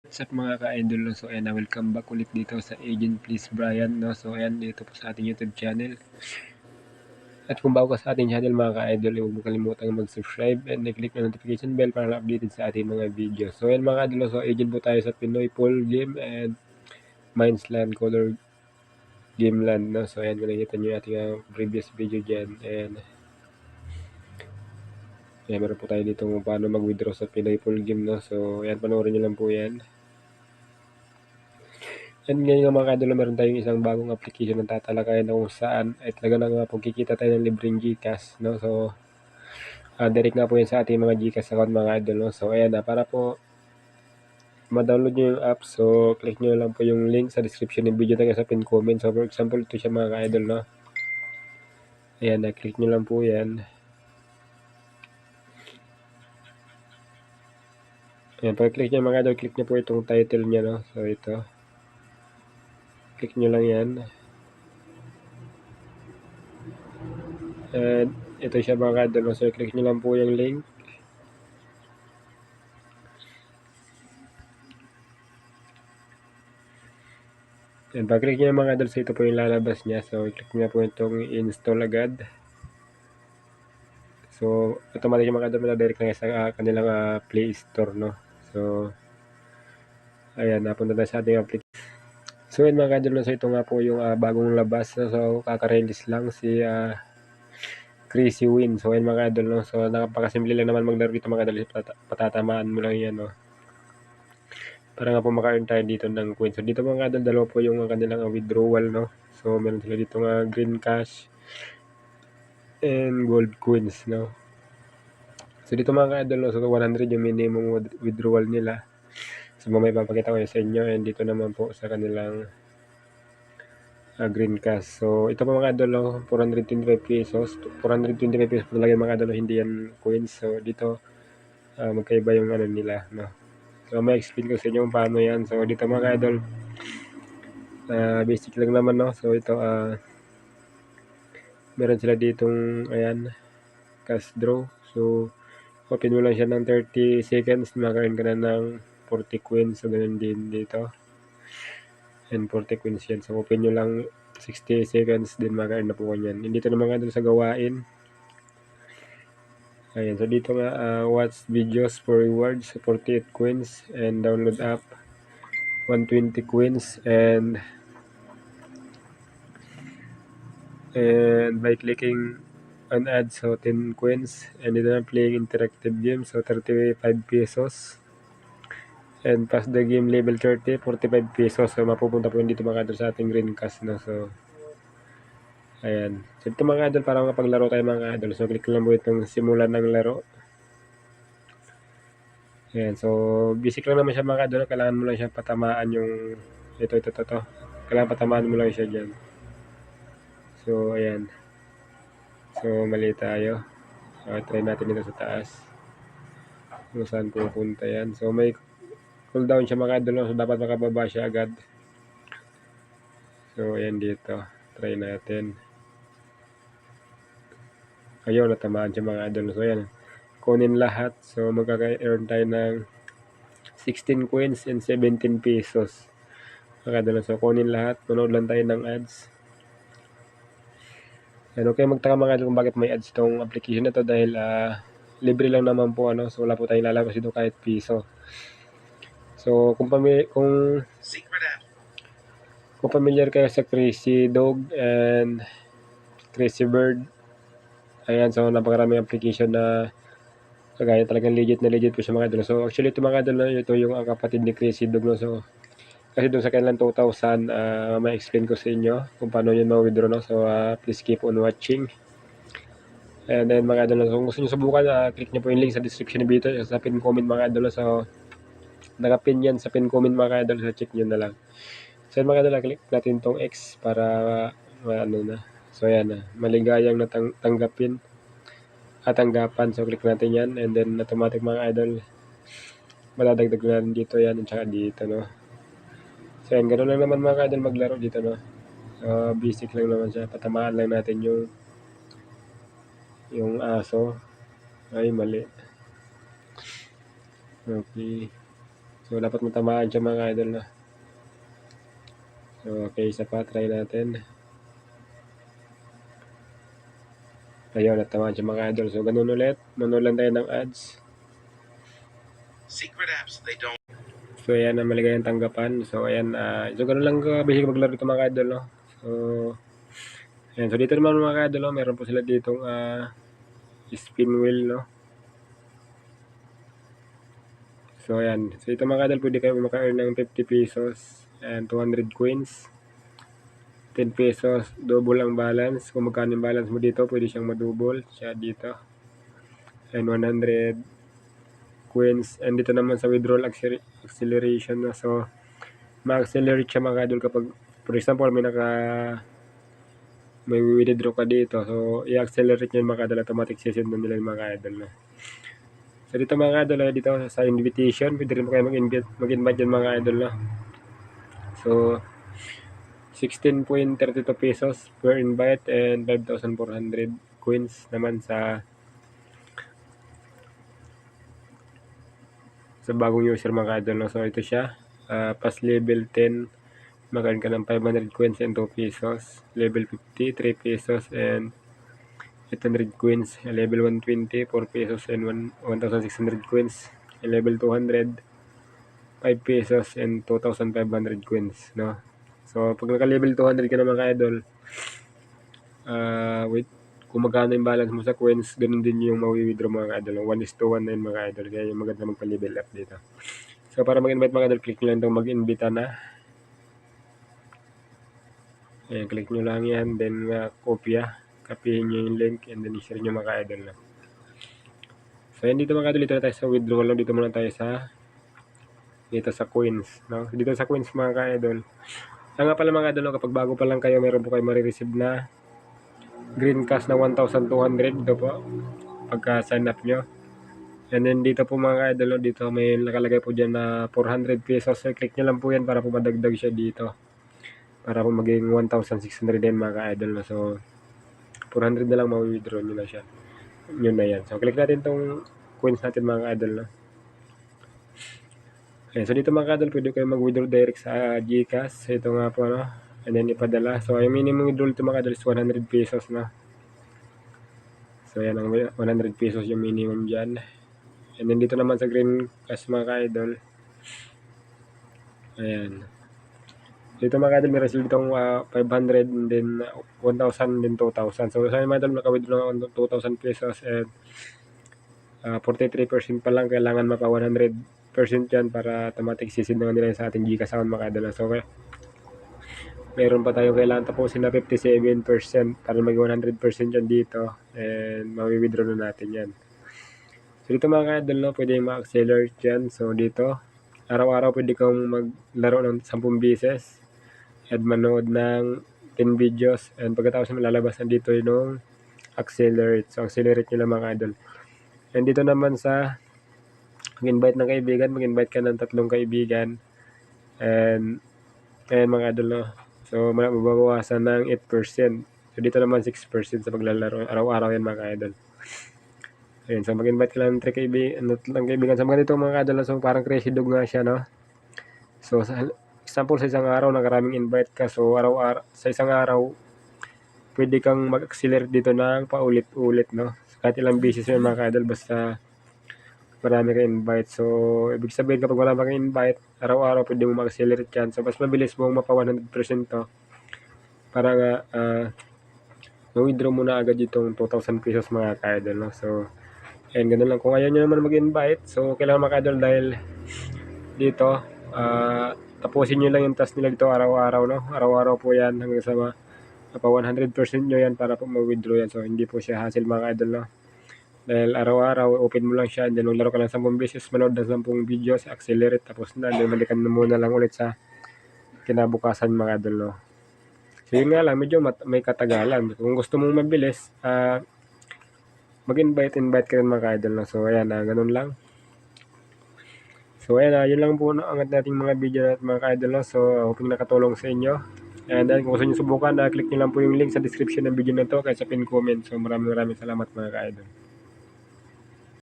What's up mga ka-idol, no? So ayan, welcome back ulit dito sa Agent Please Brian, no? So ayan, dito po sa ating YouTube channel. At kung bago ka sa ating channel mga ka-idol, huwag mo kalimutang mag-subscribe and i-click na notification bell para na-updated sa ating mga video. So ayan mga ka-idol, so agent po tayo sa Pinoy Pool Game and Mindsland Color Gameland, no? So ayan, kung nakikita nyo yung ating previous video dyan. And ayan, meron po tayo dito kung paano mag-withdraw sa Pinoy Pool Game, no? So ayan, panoorin nyo lang po yan. And ngayon mga kadolo, meron tayong isang bagong application na tatalakayan na kung saan ay talaga na nga po kikita tayo ng libreng Gcash, no? So, direct na po yan sa ating mga Gcash account mga idol, no? So, ayan na, para po ma-download nyo yung app, so click nyo lang po yung link sa description ng video tayo sa pin comment. So, for example, ito siya mga idol, no? Ayan na, click nyo lang po yan. Ayan, pag-click nyo mga idol, click nyo po itong title niya, no? So, ito. Click nyo lang yan. And ito siya mga idol, no? So, click nyo lang po yung link. And pag-click nyo mga idol, so ito po yung lalabas niya. So, click nyo po itong install agad. So, automatic yung mga idol na direct na sa kanilang Play Store, no? So, ayan, napunta na sa ating application. So, yun mga idol, so ito nga po yung bagong labas. No? So, kaka-release lang si Crazy Win. So, yun mga idol, no? So, napakasimple lang naman maglaro dito mga idol. Patatamaan mo lang yan, no? Para nga po maka-earn tayo dito ng coins. So, dito mga idol, dalawa po yung kanilang withdrawal, no? So, meron sila dito nga green cash and gold coins, no? So, dito mga ka-idol, no? So, 100 yung minimum withdrawal nila. So, mamaya papakita ko yun sa inyo. And dito naman po sa kanilang green cash. So, ito po mga ka-idol, no? 425 pesos. 425 pesos po talaga mga ka-idol, no? Hindi yan coins. So, dito magkaiba yung ano nila, no? So, may explain ko sa inyo kung paano yan. So, dito mga ka-idol, basic lang naman, no? So, ito, meron sila ditong, ayan, cash draw. So, open mo lang siya ng 30 seconds, makain ka na ng 40 coins. So, ganun din dito. And 40 coins yan. So, open nyo lang 60 seconds, din makain na po kanyan. And dito naman nga sa gawain. Ayan, so dito nga, watch videos for rewards, 48 coins. And download app, 120 coins. And by clicking on ads, so 10 coins. And dito na playing interactive games, so 35 pesos. And pass the game level 30, 45 pesos. So, mapupunta po dito mga idol sa ating green cash, no? So, ayan. So, ito mga idol, para makapaglaro tayo mga idol. So, click lang po itong simulan ng laro. Ayan. So, basic lang naman siya mga idol. Kailangan mo lang siya patamaan yung ito. Kailangan patamaan mo lang siya dyan. So, ayan. So, mali tayo. So, try natin ito sa taas. Kung saan pupunta yan. So, may cooldown siya mga idol. So, dapat makababa siya agad. So, ayan dito. Try natin. Ayun, natamaan siya mga idol. So, ayan. Kunin lahat. So, magkaka-earn tayo ng 16 coins and 17 pesos. Mga idol. So, kunin lahat. Manood lang tayo ng ads. Ayan, okay, magtaka mga idol kung bakit may ads itong application na to dahil libre lang naman po, ano. So, wala po tayong lalabas dito kahit piso. So, kung familiar kayo sa Crazy Dog and Crazy Bird, ayan, so napakaraming application na kagaya talagang legit po siya mga idol. So actually ito mga idol, ito yung kapatid ni Crazy Dog, no? So kasi doon sa kanilang 2,000, ma-explain ko sa inyo kung paano yun ma-withdraw, no? So please keep on watching. And then mga idol, so kung gusto nyo subukan, click nyo po yung link sa description ng video, sa pin comment mga idol. So nakapin yan sa pin comment mga idol, so check nyo na lang. So mga idol, click natin tong X para ano na. So yan na, maligayang natanggapin at tanggapan. So click natin yan, and then automatic mga idol, madadagdag na rin dito yan at saka dito, no? So yan, ganoon lang naman mga idol maglaro dito, no? Basic lang naman siya, patamaan lang natin yung aso. Ay, mali. Okay. So, dapat matamaan siya mga idol, no? So, okay, isa pa, try natin. Ayun, natamaan siya mga idol. So, ganun ulit. Manood lang tayo ng ads. Secret apps, they don't. So, ayan, maligayang tanggapan. So, ayan, so, ganun lang kabihig maglaro ito mga idol, no? So, ayan. So, dito naman mga idol, no? Meron po sila ditong spin wheel, no? So, ayan. So, ito mga idol, pwede kayo maka-earn ng 50 pesos and 200 coins. 10 pesos, double ang balance. Kung magkano yung balance mo dito, pwede siyang madouble siya dito. And 100 coins. And dito naman sa withdrawal acceleration na. So, ma-accelerate siya mga idol kapag, for example, may withdraw ka dito. So, i-accelerate nyo yung mga idol. Automatic session na nila yung mga idol na. So, dito mga idol, dito sa invitation, pwede rin po kayo mag-invite yung mga idol na. So, 16.32 pesos per invite and 5,400 coins naman sa bagong user mga idol, no? So ito siya, pas level 10 magkaroon ka ng 500 coins and 2 pesos, level 50 3 pesos and 800 coins, level 120 4 pesos and 1,600 coins, and level 200 5 pesos and 2,500 coins, no? So, pag naka-level 200 ka na mga idol, kung magkano yung balance mo sa coins, ganun din yung mawi-withdraw mga idol. 1:1 na yun mga idol. Kaya yung maganda magpa-level up dito. So, para mag-invite mga idol, click nyo lang itong mag-invita na. Ayan, click nyo lang yan. Then, kopya. Kapihin nyo yung link and then i-share nyo mga idol na. So, yan dito mga idol. Dito na tayo sa withdrawal. Dito muna tayo sa coins, no? Dito sa coins mga idol. Nga pala mga idol, kapag bago pa lang kayo, meron po kayo marireceive na green cash na 1,200 dito po pagka sign up nyo. And then dito po mga idol, dito may nakalagay po dyan na 400 pesos. So, click nyo lang po yan para po madagdag siya dito. Para po maging 1,600 din mga idol. So, 400 na lang ma-withdraw nyo na siya. Yun na yan. So, click natin tong coins natin mga idol. No? Okay, so dito mga idol, pwede kayo mag-withdraw direct sa GCash. Ito nga po, no? And then ipadala. So, yung minimum withdrawal ito mga idol is 100 pesos na. So, yan ang 100 pesos yung minimum dyan. And then dito naman sa green cash mga idol. Ayan. Dito mga idol, meron sila ditong 500 and then 1,000 then 2,000. So, sa mga idol, naka-withdraw ng 2,000 pesos and 43% pa lang. Kailangan mapa 100% yan para automatic sisid naman nila sa ating GCash account mga idol. So, okay. Meron pa tayo kailangan tapusin na 57% para mag 100% yan dito and mawi-withdraw na natin yan. So dito mga idol, no, pwede ma-accelerate yan. So dito, araw-araw pwede kang maglaro ng 10 beses at manood ng 10 videos and pagkatapos malalabas na dito yung accelerate. So accelerate nyo lang mga idol. And dito naman sa mag-invite ng kaibigan, mag-invite ka ng 3 kaibigan and mga idol, no. So, mababawasan ng 8%. So, dito naman 6% sa paglalaro. Araw-araw yan mga idol. Ayun, so mag-invite ka lang ng 3 kaibigan. Sa mga dito mga idol, so parang crazy dog nga siya, no? So, example, sa isang araw, nakaraming invite ka. So, sa isang araw, pwede kang mag-accelerate dito ng paulit-ulit, no? Kahit ilang beses yun mga idol, basta marami ka invite. So, ibig sabihin kapag wala kang invite, araw-araw pwede mo mag-accelerate yan. So, mas mabilis mong mapa 100% to. Para nga, ma-withdraw mo na agad itong 2,000 pesos mga ka-idol, no? So, ayan, ganun lang. Kung ayaw nyo naman mag-invite, so, kailangan mga ka-idol dahil dito, tapusin nyo lang yung task nila dito araw-araw, no? Araw-araw po yan hanggang sa mapa 100% nyo yan para po ma-withdraw yan. So, hindi po siya hassle mga ka-idol, no? Dahil araw-araw, open mo lang siya, then maglaro ka lang 10 beses, manood ng 10 videos, accelerate, tapos na, then balikan mo muna lang ulit sa kinabukasan mga idol, no. So yun nga lang, medyo may katagalan. Kung gusto mong mabilis, mag-invite ka rin mga idol, no. So ayan, ganun lang. So ayan, yun lang po ang ating mga video natin mga idol, no. So hoping nakatulong sa inyo. And then kung gusto nyo subukan, click nyo lang po yung link sa description ng video na to, kaya sa pin comment. So maraming salamat mga idol.